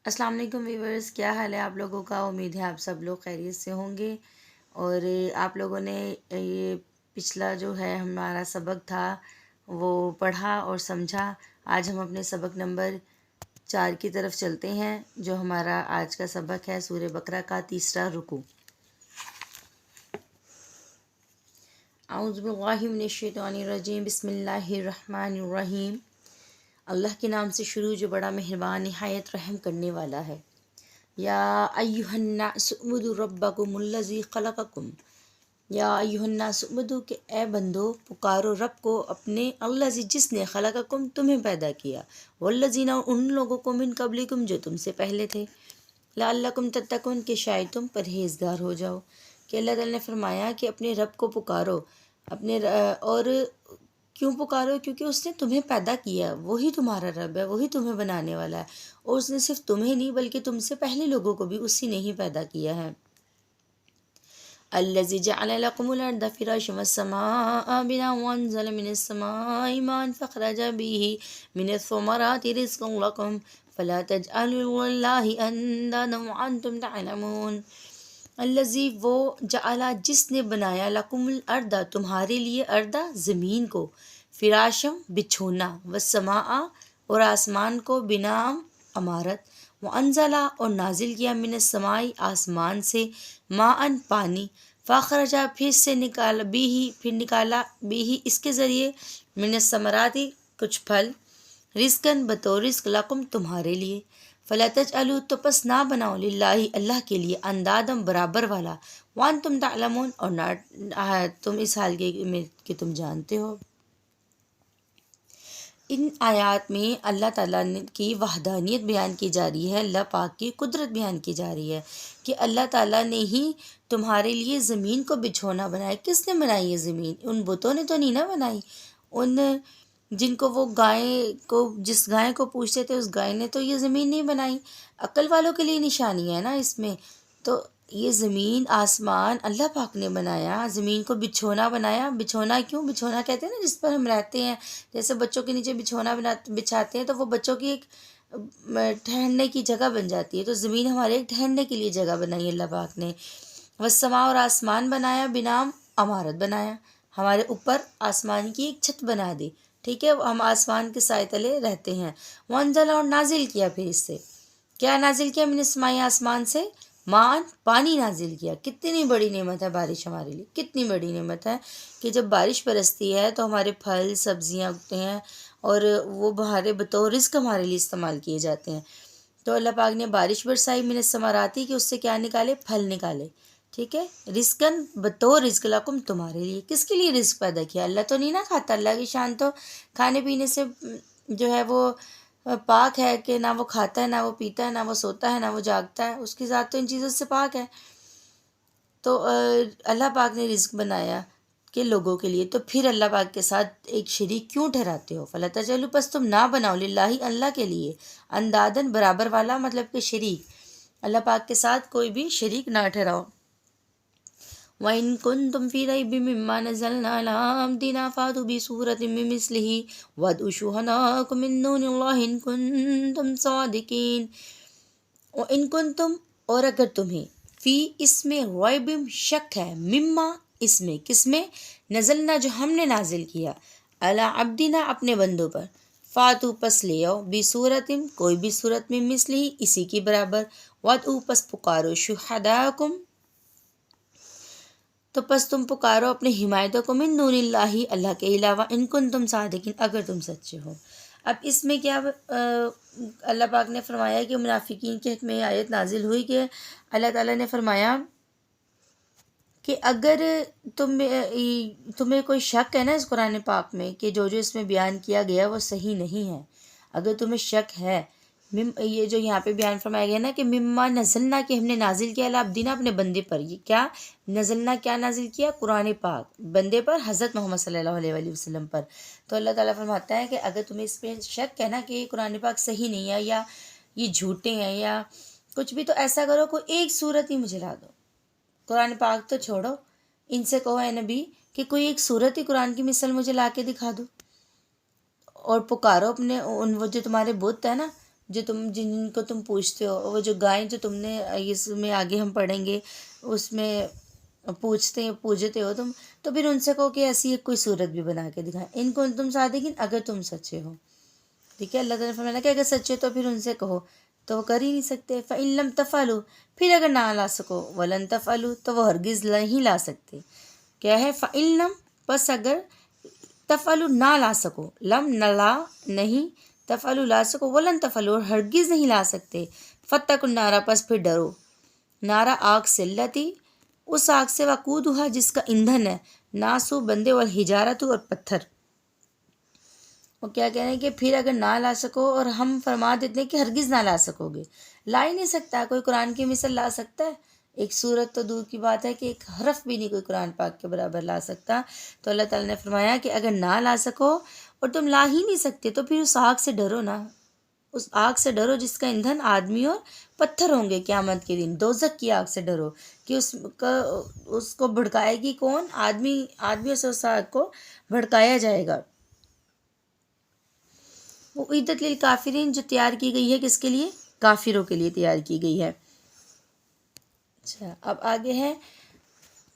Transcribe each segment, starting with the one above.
السلام علیکم ویورز، کیا حال ہے آپ لوگوں کا؟ امید ہے آپ سب لوگ خیریت سے ہوں گے۔ اور آپ لوگوں نے یہ پچھلا جو ہے ہمارا سبق تھا وہ پڑھا اور سمجھا۔ آج ہم اپنے سبق نمبر 4 کی طرف چلتے ہیں، جو ہمارا آج کا سبق ہے سورہ بقرہ کا تیسرا رکوع۔ اعوذ باللہ من الشیطان الرجیم، بسم اللہ الرحمن الرحیم۔ اللہ کے نام سے شروع جو بڑا مہربان نہایت رحم کرنے والا ہے۔ یا ایھا الناس اعبدوا ربکم الذی خلقکم، یا ایھا الناس اعبدوا کہ اے بندو پکارو رب کو اپنے، الذی جس نے خلقکم تمہیں پیدا کیا، والذین ان لوگوں کو من قبلکم جو تم سے پہلے تھے، لعلکم تتقون کہ شاید تم پرہیزگار ہو جاؤ۔ کہ اللہ تعالیٰ نے فرمایا کہ اپنے رب کو پکارو، اور کیوں پکارو؟ کیونکہ اس نے تمہیں پیدا کیا، وہی تمہارا رب ہے، وہی تمہیں بنانے والا ہے، اور اس نے صرف تمہیں نہیں بلکہ تم سے پہلے لوگوں کو بھی اسی نے ہی پیدا کیا ہے۔ الذی جعل لکم الارض فراشا والسماء بناء وانزل من السماء ماء فاخرج به من الثمرات رزقا لکم فلا تجعلوا للہ اندادا وانتم تعلمون۔ الذی وہ، جعل جس نے بنایا، لکم الارض تمہارے لیے، ارض زمین کو، فراشم بچھونا، والسماء اور آسمان کو، بناء عمارت، وانزلہ اور نازل کیا، من السماء آسمان سے، ماء پانی، فاخرجا پھر نکالا بھی اس کے ذریعے، من الثمرات کچھ پھل، رزقاً بطور رزق، لکم تمہارے لیے، فلا تجعلوا تو پس نہ بناؤ، للہ اللہ کے لیے، اندادم برابر والا، وانتم تعلمون اور نہ تم اس حال کے میں کہ تم جانتے ہو۔ ان آیات میں اللہ تعالیٰ کی وحدانیت بیان کی جا رہی ہے، اللہ پاک کی قدرت بیان کی جا رہی ہے کہ اللہ تعالیٰ نے ہی تمہارے لیے زمین کو بچھونا بنایا۔ کس نے بنائی یہ زمین؟ ان بتوں نے تو نہیں نہ بنائی، ان جن کو وہ جس گائے کو پوچھتے تھے اس گائے نے تو یہ زمین نہیں بنائی۔ عقل والوں کے لیے نشانی ہے نا اس میں۔ تو یہ زمین آسمان اللہ پاک نے بنایا، زمین کو بچھونا بنایا۔ بچھونا کیوں؟ بچھونا کہتے ہیں نا جس پر ہم رہتے ہیں، جیسے بچوں کے نیچے بچھونا بچھاتے ہیں تو وہ بچوں کی ایک ٹھہرنے کی جگہ بن جاتی ہے۔ تو زمین ہمارے ایک ٹھہرنے کے لیے جگہ بنائی اللہ پاک نے۔ والسماء اور آسمان بنایا، بناء عمارت بنایا، ہمارے اوپر آسمان کی ایک چھت بنا دی، ٹھیک ہے، ہم آسمان کے سائے تلے رہتے ہیں۔ وانزل اور نازل کیا، پھر اس سے کیا نازل کیا؟ من السماء آسمان سے، مان پانی نازل کیا۔ کتنی بڑی نعمت ہے بارش ہمارے لیے، کتنی بڑی نعمت ہے کہ جب بارش برستی ہے تو ہمارے پھل سبزیاں اگتے ہیں اور وہ بہارے بطور رزق ہمارے لیے استعمال کیے جاتے ہیں۔ تو اللہ پاک نے بارش برسائی، من الثمرات کہ اس سے کیا نکالے؟ پھل نکالے، ٹھیک ہے، رزقاً بطور رزق، لکم تمہارے لیے۔ کس کے لیے رزق پیدا کیا؟ اللہ تو نہیں نہ کھاتا، اللہ کی شان تو کھانے پینے سے جو ہے وہ پاک ہے کہ نہ وہ کھاتا ہے، نہ وہ پیتا ہے، نہ وہ سوتا ہے، نہ وہ جاگتا ہے، اس کی ذات تو ان چیزوں سے پاک ہے۔ تو اللہ پاک نے رزق بنایا کہ لوگوں کے لیے، تو پھر اللہ پاک کے ساتھ ایک شریک کیوں ٹھہراتے ہو؟ فلا تجعلوا پس تم نہ بناؤ، للہ اللہ کے لیے، اندادن برابر والا، مطلب کہ شریک، اللہ پاک کے ساتھ کوئی بھی شریک نہ ٹھہراؤ۔ وَإِن كُنتُمْ فِي رَيْبٍ مِّمَّا نَزَّلْنَا عَلَىٰ عَبْدِنَا فَأْتُوا بِسُورَةٍ مِّن مِّثْلِهِ وَادْعُوا شُهَدَاءَكُم مِّن دُونِ اللَّهِ إِن كُنتُمْ صَادِقِينَ۔ وَإِن كُنتُمْ اور اگر تمہیں، فی اس میں، ریب شک ہے، مما اس میں، کس میں؟ نزلنا جو ہم نے نازل کیا، علی عبدنا اپنے بندوں پر، فاتو پس لے آؤ، بصورت کوئی بھی صورت، میں مثلی اسی کی برابر، وادعوا پس پکارو، شہداءکم تو پس تم پکارو اپنے حمایتوں کو، من دون اللہ اللہ کے علاوہ، ان کنتم صادقین اگر تم سچے ہو۔ اب اس میں کیا اللہ پاک نے فرمایا کہ منافقین کے حق میں آیت نازل ہوئی کہ اللہ تعالیٰ نے فرمایا کہ اگر تمہیں کوئی شک ہے نا اس قرآن پاک میں کہ جو اس میں بیان کیا گیا وہ صحیح نہیں ہے، اگر تمہیں شک ہے، یہ جو یہاں پہ بیان فرمایا گیا نا کہ مما نزلنا کہ ہم نے نازل کیا علی عبدنا اپنے بندے پر، یہ کیا نزلنا، کیا نازل کیا؟ قرآن پاک بندے پر، حضرت محمد صلی اللہ علیہ وآلہ وسلم پر۔ تو اللہ تعالیٰ فرماتا ہے کہ اگر تمہیں اس پہ شک ہے نا کہ یہ قرآن پاک صحیح نہیں ہے یا یہ جھوٹے ہیں یا کچھ بھی، تو ایسا کرو کوئی ایک صورت ہی مجھے لا دو، قرآن پاک تو چھوڑو، ان سے کہو اے نبی کہ کوئی ایک صورت ہی قرآن کی مثل مجھے لا کے دکھا دو، اور پکارو اپنے وہ جو تمہارے بت ہے نا، جن کو تم پوچھتے ہو، وہ جو گائیں جو تم نے اس میں آگے ہم پڑھیں گے اس میں پوجتے ہو تم، تو پھر ان سے کہو کہ ایسی ایک کوئی صورت بھی بنا کے دکھائیں ان کو تم صادقین، اگر تم سچے ہو. ٹھیک ہے، اللہ تعالیٰ نے فرمایا کہ اگر سچے تو پھر ان سے کہو، تو وہ کر ہی نہیں سکتے. فَإِن لَمْ تَفْعَلُوا، پھر اگر نہ لا سکو، وَلَن تَفْعَلُوا، تو وہ ہرگز نہیں لا سکتے. کیا ہے؟ فَإِن لَمْ، پس اگر، تفعلوا نہ لا سکو، لم نہ لا نہیں، تفعلوا لا سکو، ولن تفعلوا ہرگز نہیں لا سکتے. فاتقوا النار، پس پھر ڈرو، نارا آگ سے، التی اس آگ سے، وقودھا جس کا ایندھن ہے، ناسو بندے، والحجارت اور پتھر. وہ کیا کہہ رہے ہیں کہ پھر اگر نہ لا سکو، اور ہم فرما دیتے ہیں کہ ہرگز نہ لا سکو گے. لا ہی نہیں سکتا کوئی، قرآن کی مثل لا سکتا ہے؟ ایک سورت تو دور کی بات ہے کہ ایک حرف بھی نہیں کوئی قرآن پاک کے برابر لا سکتا. تو اللہ تعالیٰ نے فرمایا کہ اگر نہ لا سکو اور تم لا ہی نہیں سکتے، تو پھر اس آگ سے ڈرو نا، اس آگ سے ڈرو جس کا ایندھن آدمی اور پتھر ہوں گے قیامت کے دن. دوزخ کی آگ سے ڈرو کہ اس کو بھڑکائے گی کون؟ آدمیوں سے اس آگ کو بھڑکایا جائے گا. وہ عدت للکافرین، جو تیار کی گئی ہے کس کے لیے؟ کافروں کے لیے تیار کی گئی ہے. اچھا، اب آگے ہے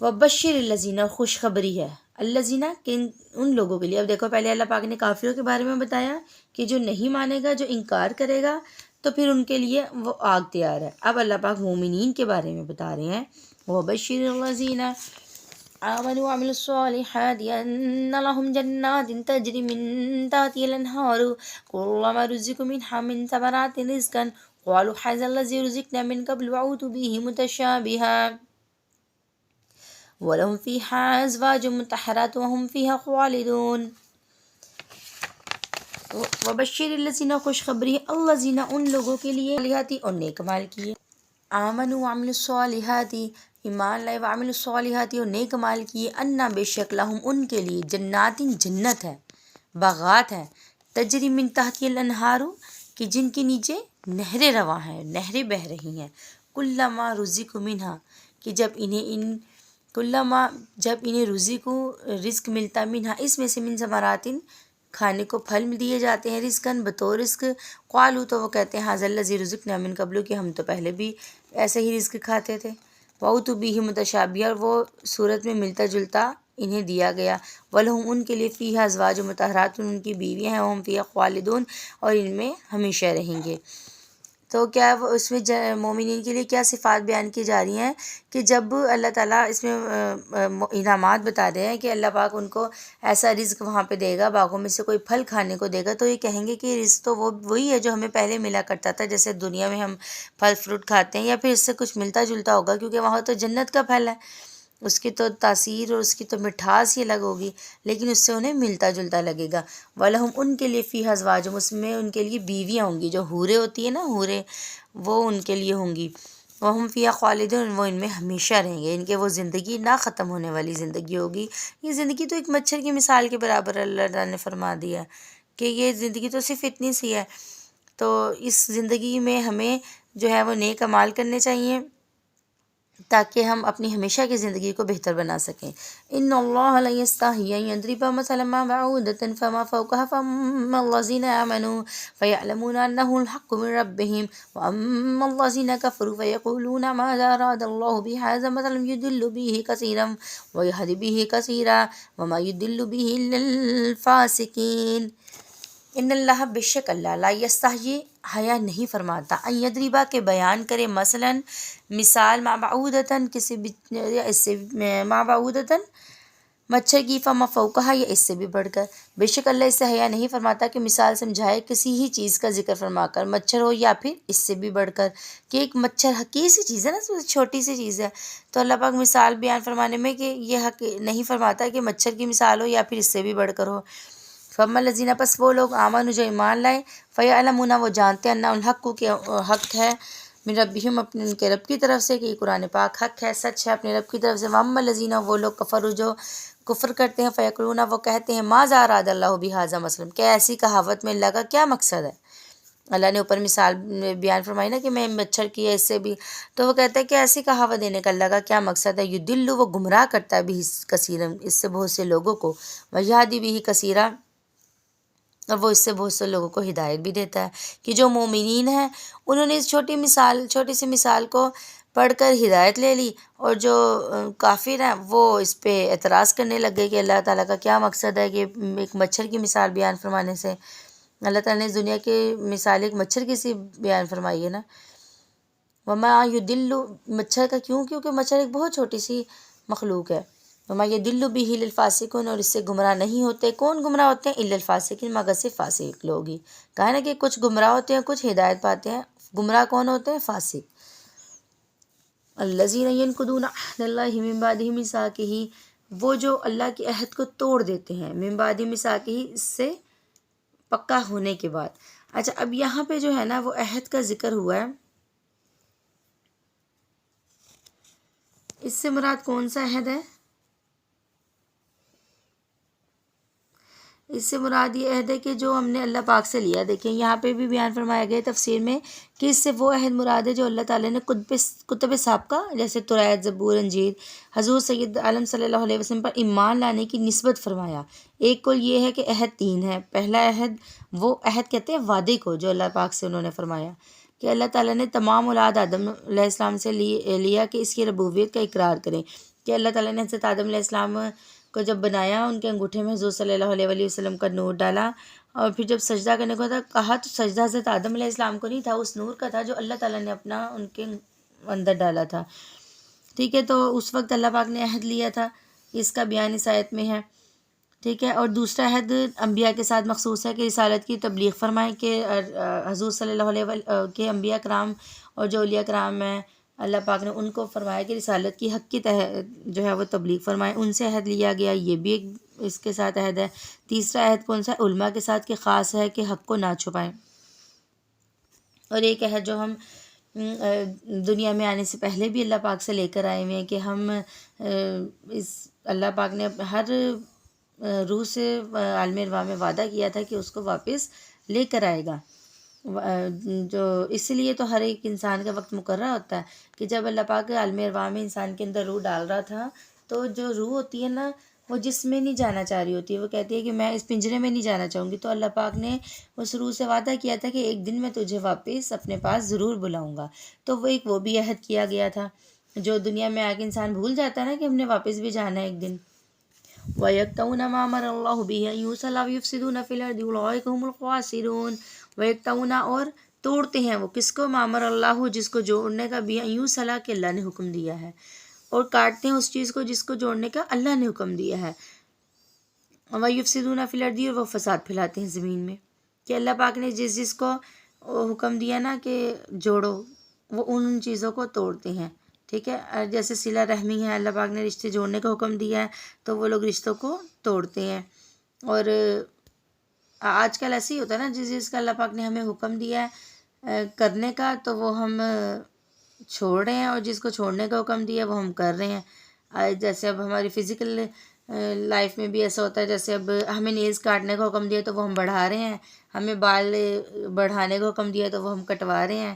وبشر الذین، خوشخبری ہے الذین، ان لوگوں کے لیے. اب دیکھو، پہلے اللہ پاک نے کافروں کے بارے میں بتایا کہ جو نہیں مانے گا، جو انکار کرے گا، تو پھر ان کے لیے وہ آگ تیار ہے. اب اللہ پاک مومنین کے بارے میں بتا رہے ہیں. وبشر الذین آمنوا وعملوا الصالحات أن لهم جنات تجري من تحتها الأنهار كلما رزقوا منها من ثمرات رزقا قالوا هذا الذي رزقنا من قبل وأوتوا به متشابها ولهم فيها أزواج مطهرات وهم فيها خالدون. وبشر الذین، خوشخبری الذین، ان لوگوں کے لیے، صالحات، اور نیک مال کیے، آمنوا وعملوا الصالحات، ایمان لائے، وعملوا الصالحات، اور نیک مال کیے، انا، بے شک، لہم، ان کے لیے، جنات، جنت ہے، باغات ہیں، تجری من تحتی الانہار، کہ جن کے نیچے نہریں رواں ہیں، نہریں بہہ رہی ہیں. کلما رزقوا منہا، کہ جب انہیں رزق ملتا، منہا، اس میں سے، من ثمرات، کھانے کو پھل دیے جاتے ہیں، رزقاً، بطور رزق، قالوا، تو وہ کہتے ہیں، ھذا الذی رزقنا من قبل، کہ ہم تو پہلے بھی ایسے ہی رزق کھاتے تھے. وَأُوتُوا بِهِ مُتَشَابِهًا، اور وہ صورت میں ملتا جلتا انہیں دیا گیا. وَلَهُمْ، ان کے لیے، فِيهَا أَزْوَاجٌ مُطَهَّرَاتٌ، ان کی بیویاں ہیں، وَهُمْ فِيهَا خَالِدُونَ، اور ان میں ہمیشہ رہیں گے. تو کیا وہ اس میں مومنین کے لیے کیا صفات بیان کی جا رہی ہیں کہ جب اللہ تعالیٰ اس میں انعامات بتا رہے ہیں کہ اللہ پاک ان کو ایسا رزق وہاں پہ دے گا، باغوں میں سے کوئی پھل کھانے کو دے گا، تو یہ کہیں گے کہ رزق تو وہی ہے جو ہمیں پہلے ملا کرتا تھا، جیسے دنیا میں ہم پھل فروٹ کھاتے ہیں، یا پھر اس سے کچھ ملتا جلتا ہوگا، کیونکہ وہاں تو جنت کا پھل ہے، اس کی تو تاثیر اور اس کی تو مٹھاس ہی الگ ہوگی، لیکن اس سے انہیں ملتا جلتا لگے گا. وَلَهُمْ، ان کے لیے، فِيهَا أَزْوَاجٌ، اس میں ان کے لیے بیویاں ہوں گی، جو حوریں ہوتی ہیں نا، حوریں، وہ ان کے لیے ہوں گی. وَهُمْ فِيهَا خَالِدُونَ، وہ ان میں ہمیشہ رہیں گے، ان کے وہ زندگی نہ ختم ہونے والی زندگی ہوگی. یہ زندگی تو ایک مچھر کی مثال کے برابر اللہ تعالیٰ نے فرما دیا کہ یہ زندگی تو صرف اتنی سی ہے. تو اس زندگی میں ہمیں جو ہے وہ نیک اعمال کرنے چاہیے تاکہ ہم اپنی ہمیشہ کی زندگی کو بہتر بنا سکیں. ان اللہ لا یستحیی ان یضرب مثلا ما بعوضۃ فما فوقها فاما الذین آمنوا فیعلمون انه الحق من ربهم واما الذین کفروا فیقولون ماذا اراد اللہ بهذا مثلا یضل به کثیرا ویہدی به کثیرا وما یضل به الا الفاسقین. ان اللہ، بے شک اللہ، لا یستحیی، حیا نہیں فرماتا، ان یضربا، کہ بیان کرے، مثلا مثال، ما بعودتاً، کسی بھی، اس سے، ما بعودتاً، مچھر کی، فما فوقہا، یا اس سے بھی بڑھ کر. بے شک اللہ اس سے حیا نہیں فرماتا کہ مثال سمجھائے کسی ہی چیز کا ذکر فرما کر، مچھر ہو یا پھر اس سے بھی بڑھ کر، کہ ایک مچھر حقیر سی چیز ہے نا، چھوٹی سی چیز ہے، تو اللہ پاک مثال بیان فرمانے میں کہ یہ حق نہیں فرماتا کہ مچھر کی مثال ہو یا پھر اس سے بھی بڑھ کر ہو. فَأَمَّا الَّذِينَ، پس وہ لوگ، آمنوا، جو ایمان لائے، فَيَعْلَمُونَ، وہ جانتے ہیں، اَنَّهُ الْحَقُّ، کہ حق ہے، من ربہم، اپنے ان کے رب کی طرف سے، کہ یہ قرآن پاک حق ہے، سچ ہے اپنے رب کی طرف سے. وَأَمَّا الَّذِينَ، وہ لوگ، کفروا، جو کفر کرتے ہیں، فَيَقُولُونَ، وہ کہتے ہیں، ماذا اراد اللہ بہذا مثلا، کہ ایسی کہاوت میں اللہ کا کیا مقصد ہے. اللہ نے اوپر مثال بیان فرمائی نا کہ میں مچھر کی ہے، اس سے بھی، تو وہ کہتا ہے کہ ایسی کہاوت دینے کا اللہ کا کیا مقصد ہے. یضل، وہ گمراہ کرتا ہے، بھی کثیرا، اس سے بہت سے لوگوں کو، ویہدی بھی کثیرا، اور وہ اس سے بہت سے لوگوں کو ہدایت بھی دیتا ہے کہ جو مومنین ہیں انہوں نے اس چھوٹی سی مثال کو پڑھ کر ہدایت لے لی، اور جو کافر ہیں وہ اس پہ اعتراض کرنے لگ گئے کہ اللہ تعالیٰ کا کیا مقصد ہے کہ ایک مچھر کی مثال بیان فرمانے سے۔ اللہ تعالیٰ نے دنیا کی مثال ایک مچھر کی سی بیان فرمائی ہے نا۔ وما یدل، مچھر کا کیوں؟ کیونکہ مچھر ایک بہت چھوٹی سی مخلوق ہے۔ وما یدل بہ الا الفاسقون، اور اس سے گمراہ نہیں ہوتے۔ کون گمراہ ہوتے ہیں؟ الا الفاسقین، مگر صرف فاسق لوگ ہی۔ کہا نا کہ کچھ گمراہ ہوتے ہیں، کچھ ہدایت پاتے ہیں۔ گمراہ کون ہوتے ہیں؟ فاسق۔ الذین ینقضون عہد اللہ من بعد میثاقہ، وہ جو اللہ کے عہد کو توڑ دیتے ہیں، من بعد میثاقہ، اس سے پکا ہونے کے بعد۔ اچھا، اب یہاں پہ جو ہے نا وہ عہد کا ذکر ہوا ہے، اس سے مراد کون سا عہد ہے؟ اس سے مراد یہ عہد ہے کہ جو ہم نے اللہ پاک سے لیا۔ دیکھیں یہاں پہ بھی بیان فرمایا گیا تفسیر میں کہ اس سے وہ عہد مراد ہے جو اللہ تعالیٰ نے کتب سابقہ جیسے توریت، زبور، انجیل حضور سید عالم صلی اللہ علیہ وسلم پر ایمان لانے کی نسبت فرمایا۔ ایک کو یہ ہے کہ عہد تین ہے۔ پہلا عہد، وہ عہد کہتے ہیں وعدے کو، جو اللہ پاک سے انہوں نے فرمایا کہ اللہ تعالیٰ نے تمام اولاد آدم علیہ السلام سے لیا کہ اس کی ربوبیت کا اقرار کریں، کہ اللہ تعالیٰ نے حضرت آدم علیہ السلام کو جب بنایا، ان کے انگوٹھے میں حضور صلی اللہ علیہ وسلم کا نور ڈالا، اور پھر جب سجدہ کرنے کو تھا کہا تو سجدہ حضرت آدم علیہ السلام کو نہیں تھا، اس نور کا تھا جو اللہ تعالیٰ نے اپنا ان کے اندر ڈالا تھا۔ ٹھیک ہے، تو اس وقت اللہ پاک نے عہد لیا تھا، اس کا بیان اس آیت میں ہے۔ ٹھیک ہے، اور دوسرا عہد انبیاء کے ساتھ مخصوص ہے کہ رسالت کی تبلیغ فرمائیں، کہ حضور صلی اللہ علیہ وسلم کے انبیاء کرام اور جو اولیاء کرام ہیں اللہ پاک نے ان کو فرمایا کہ رسالت کی حق کی جو ہے وہ تبلیغ فرمائیں، ان سے عہد لیا گیا، یہ بھی ایک اس کے ساتھ عہد ہے۔ تیسرا عہد کون سا ہے؟ علماء کے ساتھ، کہ خاص ہے کہ حق کو نہ چھپائیں۔ اور ایک عہد جو ہم دنیا میں آنے سے پہلے بھی اللہ پاک سے لے کر آئے ہوئے ہیں، کہ ہم اس اللہ پاک نے ہر روح سے عالم ارواح میں وعدہ کیا تھا کہ اس کو واپس لے کر آئے گا۔ جو اس لیے تو ہر ایک انسان کا وقت مقررہ ہوتا ہے کہ جب اللہ پاک عالم ارواح میں انسان کے اندر روح ڈال رہا تھا، تو جو روح ہوتی ہے نا وہ جسم میں نہیں جانا چاہ رہی ہوتی ہے، وہ کہتی ہے کہ میں اس پنجرے میں نہیں جانا چاہوں گی، تو اللہ پاک نے اس روح سے وعدہ کیا تھا کہ ایک دن میں تجھے واپس اپنے پاس ضرور بلاؤں گا، تو وہ بھی عہد کیا گیا تھا، جو دنیا میں آ کے انسان بھول جاتا ہے نا کہ ہم نے واپس بھی جانا ہے ایک دن۔ وَيَقْطَعُونَ مَا أَمَرَ اللَّهُ بِهِ أَن يُوصَلَ وَيُفْسِدُونَ فِي الْأَرْضِ أُولَٰئِكَ هُمُ الْخَاسِرُونَ۔ وَيَقْطَعُونَ، اور توڑتے ہیں وہ، کس کو؟ مَا أَمَرَ اللَّهُ، جس کو جوڑنے کا، بِهِ أَن يُوصَلَ، کہ اللہ نے حکم دیا ہے، اور کاٹتے ہیں اس چیز کو جس کو جوڑنے کا اللہ نے حکم دیا ہے۔ وَيُفْسِدُونَ فِي الْأَرْضِ، اور وہ فساد پھیلاتے ہیں زمین میں، کہ اللہ پاک نے جس کو حکم دیا نا کہ جوڑو، وہ ان چیزوں کو توڑتے ہیں۔ ٹھیک ہے، جیسے صلہ رحمی ہے، اللہ پاک نے رشتے جوڑنے کا حکم دیا ہے تو وہ لوگ رشتوں کو توڑتے ہیں۔ اور آج کل ایسے ہی ہوتا ہے نا، جس کا اللہ پاک نے ہمیں حکم دیا ہے کرنے کا تو وہ ہم چھوڑ رہے ہیں، اور جس کو چھوڑنے کا حکم دیا ہے وہ ہم کر رہے ہیں۔ جیسے اب ہماری فزیکل لائف میں بھی ایسا ہوتا ہے، جیسے اب ہمیں نیلز کاٹنے کا حکم دیا تو وہ ہم بڑھا رہے ہیں، ہمیں بال بڑھانے کا حکم دیا تو وہ ہم کٹوا رہے ہیں۔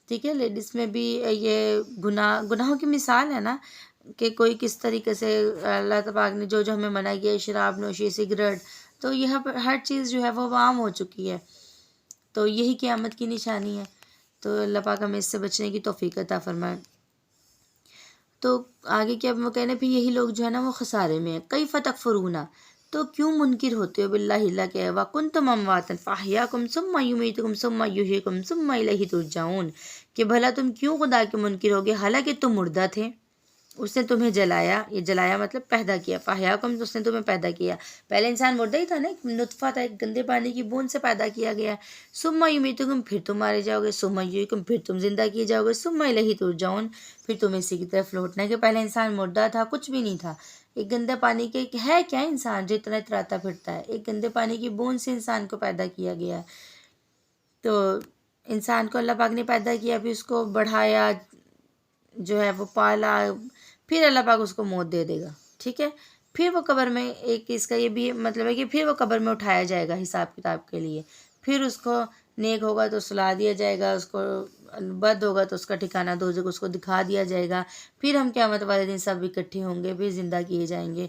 ٹھیک ہے، لیڈیز میں بھی یہ گناہوں کی مثال ہے نا، کہ کوئی کس طریقے سے اللہ تبارک نے جو ہمیں منع کیا ہے، شراب نوشی، سگریٹ، تو یہاں پر ہر چیز جو ہے وہ عام ہو چکی ہے، تو یہی قیامت کی نشانی ہے۔ تو اللہ پاک ہمیں اس سے بچنے کی توفیق عطا فرمائے۔ تو آگے کیا وہ کہنے پھر یہی لوگ جو ہے نا وہ خسارے میں ہیں۔ کیف تکفرون، تو کیوں منکر ہوتے ہو باللہ، اللہ کے وکنتم امواتا فاحیاکم ثم یمیتکم ثم یحییکم ثم الیہ ترجعون، کہ بھلا تم کیوں خدا کے منکر ہوگے حالانکہ تم مردہ تھے، اس نے تمہیں جلایا، یہ جلایا مطلب پیدا کیا، فاحیاکم، اس نے تمہیں پیدا کیا، پہلے انسان مردہ ہی تھا نا، ایک نطفہ تھا، ایک گندے پانی کی بوند سے پیدا کیا گیا، ثم یمیتکم، پھر تم مارے جاؤ گے، ثم یحییکم، پھر تم زندہ کیے جاؤ گے، ثم الیہ ترجعون، پھر تم اسی کی طرف لوٹنا ہے۔ کہ پہلے انسان مردہ تھا، کچھ بھی نہیں تھا، ایک گندے پانی کے ہے کیا انسان جو اتنا اتراتا پھرتا ہے، ایک گندے پانی کی بوند سے انسان کو پیدا کیا گیا ہے۔ تو انسان کو اللہ پاک نے پیدا کیا، پھر اس کو بڑھایا، جو ہے وہ پالا، پھر اللہ پاک اس کو موت دے دے گا۔ ٹھیک ہے، پھر وہ قبر میں، ایک اس کا یہ بھی مطلب ہے کہ پھر وہ قبر میں اٹھایا جائے گا حساب کتاب کے لیے، پھر اس کو نیک ہوگا تو سلا دیا جائے گا، اس کو بد ہوگا تو اس کا ٹھکانہ دوزخ اس کو دکھا دیا جائے گا، پھر ہم قیامت والے دن سب اکٹھے ہوں گے، پھر زندہ کیے جائیں گے،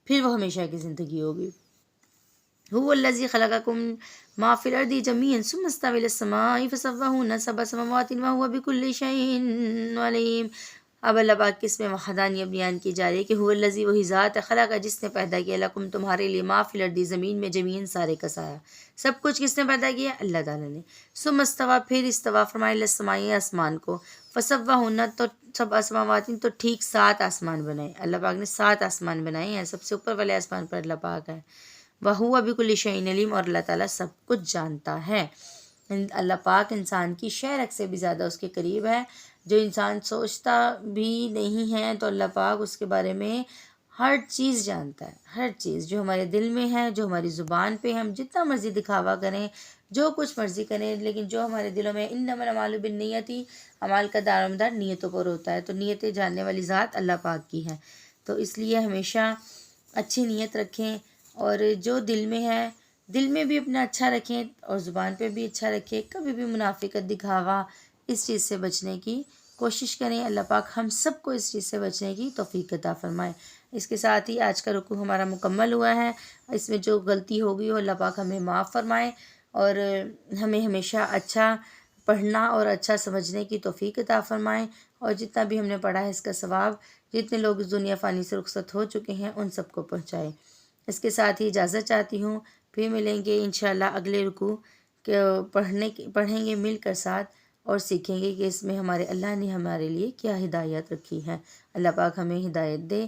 پھر وہ ہمیشہ کی زندگی ہوگی۔ هو الذي خلقكم ما في الأرض جميعا ثم استوى إلى السماء فسواهن سبع سماوات وهو بكل شيء عليم۔ اب اللہ پاک کی اس میں وحدانیت بیان کی جا رہی ہے کہ هو الذی، وہی ذات ہے، خلق، جس نے پیدا کیا، لکم، تمہارے لیے، ما فی الارض، زمین میں، جمین، سارے کا سارا، سب کچھ کس نے پیدا کیا؟ اللہ تعالیٰ نے۔ ثم استوى، پھر استوا فرمایا، الی السماء، آسمان کو، فسواہن، تو سب سماوات، تو ٹھیک 7 آسمان بنائے۔ اللہ پاک نے 7 آسمان بنائے ہیں، سب سے اوپر والے آسمان پر اللہ پاک ہے۔ وَهُوَ بِكُلِّ شَيْءٍ عَلِيمٌ، اور اللہ تعالیٰ سب کچھ جانتا ہے۔ اللہ پاک انسان کی شہرک سے بھی زیادہ اس کے قریب ہے۔ جو انسان سوچتا بھی نہیں ہے تو اللہ پاک اس کے بارے میں ہر چیز جانتا ہے، ہر چیز جو ہمارے دل میں ہے، جو ہماری زبان پہ ہم جتنا مرضی دکھاوا کریں، جو کچھ مرضی کریں، لیکن جو ہمارے دلوں میں، انما الاعمال بالنیات، اعمال کا دار و مدار نیتوں پر ہوتا ہے، تو نیتیں جاننے والی ذات اللہ پاک کی ہے۔ تو اس لیے ہمیشہ اچھی نیت رکھیں، اور جو دل میں ہے، دل میں بھی اپنا اچھا رکھیں اور زبان پہ بھی اچھا رکھیں، کبھی بھی منافقت، دکھاوا، اس چیز سے بچنے کی کوشش کریں۔ اللہ پاک ہم سب کو اس چیز سے بچنے کی توفیق عطا فرمائے۔ اس کے ساتھ ہی آج کا رکوع ہمارا مکمل ہوا ہے۔ اس میں جو غلطی ہوگی وہ اللہ پاک ہمیں معاف فرمائے، اور ہمیں ہمیشہ اچھا پڑھنا اور اچھا سمجھنے کی توفیق عطا فرمائے، اور جتنا بھی ہم نے پڑھا ہے اس کا ثواب جتنے لوگ اس دنیا فانی سے رخصت ہو چکے ہیں ان سب کو پہنچائے۔ اس کے ساتھ ہی اجازت چاہتی ہوں، پھر ملیں گے انشاءاللہ اگلے رکوع کے پڑھیں گے مل کر ساتھ، اور سیکھیں گے کہ اس میں ہمارے اللہ نے ہمارے لیے کیا ہدایت رکھی ہے۔ اللہ پاک ہمیں ہدایت دے،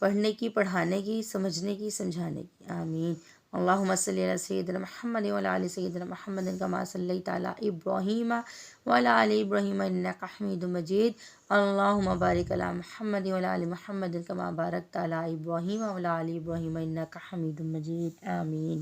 پڑھنے کی، پڑھانے کی، سمجھنے کی، سمجھانے کی، آمین۔ اللہم صلی علی سیدنا محمد وعلی آل سیدنا محمد کما صلیت علی ابراہیم وعلی آل ابراہیم انک حمید مجید۔ اللہم بارک علی محمد وعلی آل محمد کما بارکت علی ابراہیم وعلی آل ابراہیم انک حمید مجید، آمین۔